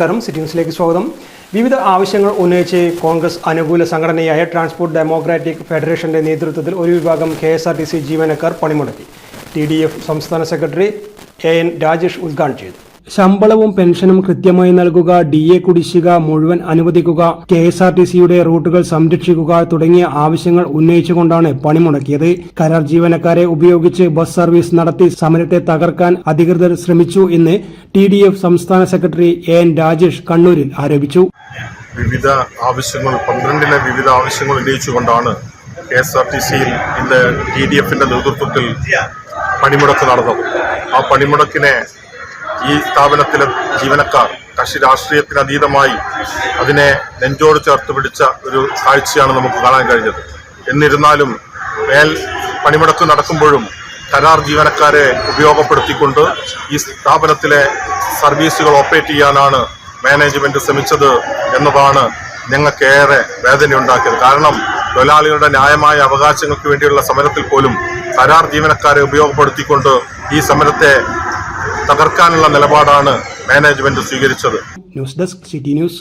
നമസ്കാരം. സിറ്റി ന്യൂസിലേക്ക് സ്വാഗതം. വിവിധ ആവശ്യങ്ങൾ ഉന്നയിച്ച് കോൺഗ്രസ് അനുകൂല സംഘടനയായ ട്രാൻസ്പോർട്ട് ഡെമോക്രാറ്റിക് ഫെഡറേഷന്റെ നേതൃത്വത്തിൽ ഒരു വിഭാഗം KSRTC ജീവനക്കാർ പണിമുടക്കി. TDF സംസ്ഥാന സെക്രട്ടറി AN രാജേഷ് ഉദ്ഘാടനം ചെയ്തു. ശമ്പളവും പെൻഷനും കൃത്യമായി നൽകുക, DA കുടിശ്ശിക മുഴുവൻ അനുവദിക്കുക, KSRTCയുടെ റൂട്ടുകൾ സംരക്ഷിക്കുക തുടങ്ങിയ ആവശ്യങ്ങൾ ഉന്നയിച്ചുകൊണ്ടാണ് പണിമുടക്കിയത്. കരാർ ജീവനക്കാരെ ഉപയോഗിച്ച് ബസ് സർവീസ് നടത്തി സമരത്തെ തകർക്കാൻ അധികൃതർ ശ്രമിച്ചു എന്ന് TDF സംസ്ഥാന സെക്രട്ടറി AN രാജേഷ് കണ്ണൂരിൽ ആരോപിച്ചു. വിവിധ ആവശ്യങ്ങൾ 12 വിവിധ ആവശ്യങ്ങൾ ഉന്നയിച്ചുകൊണ്ടാണ് KSRTCയിൽ ഇന്ന് TDFന്റെ നേതൃത്വത്തിൽ പണിമുടക്ക് നടന്നത്. ആ പണിമുടക്കിനെ ഈ സ്ഥാപനത്തിലെ ജീവനക്കാർ കക്ഷി രാഷ്ട്രീയത്തിന് അതീതമായി അതിനെ നെഞ്ചോട് ചേർത്ത് പിടിച്ച ഒരു കാഴ്ചയാണ് നമുക്ക് കാണാൻ കഴിഞ്ഞത്. എന്നിരുന്നാലും പണിമുടക്ക് നടക്കുമ്പോഴും കരാർ ജീവനക്കാരെ ഉപയോഗപ്പെടുത്തിക്കൊണ്ട് ഈ സ്ഥാപനത്തിലെ സർവീസുകൾ ഓപ്പറേറ്റ് ചെയ്യാനാണ് മാനേജ്മെന്റ് ശ്രമിച്ചത് എന്നതാണ് ഞങ്ങൾക്കേറെ വേദനയുണ്ടാക്കിയത്. കാരണം തൊഴിലാളികളുടെ ന്യായമായ അവകാശങ്ങൾക്ക് വേണ്ടിയുള്ള സമരത്തിൽ പോലും കരാർ ജീവനക്കാരെ ഉപയോഗപ്പെടുത്തിക്കൊണ്ട് ഈ സമരത്തെ തകർക്കാനുള്ള നിലപാടാണ് മാനേജ്മെന്റ് സ്വീകരിച്ചത്. News desk, city news.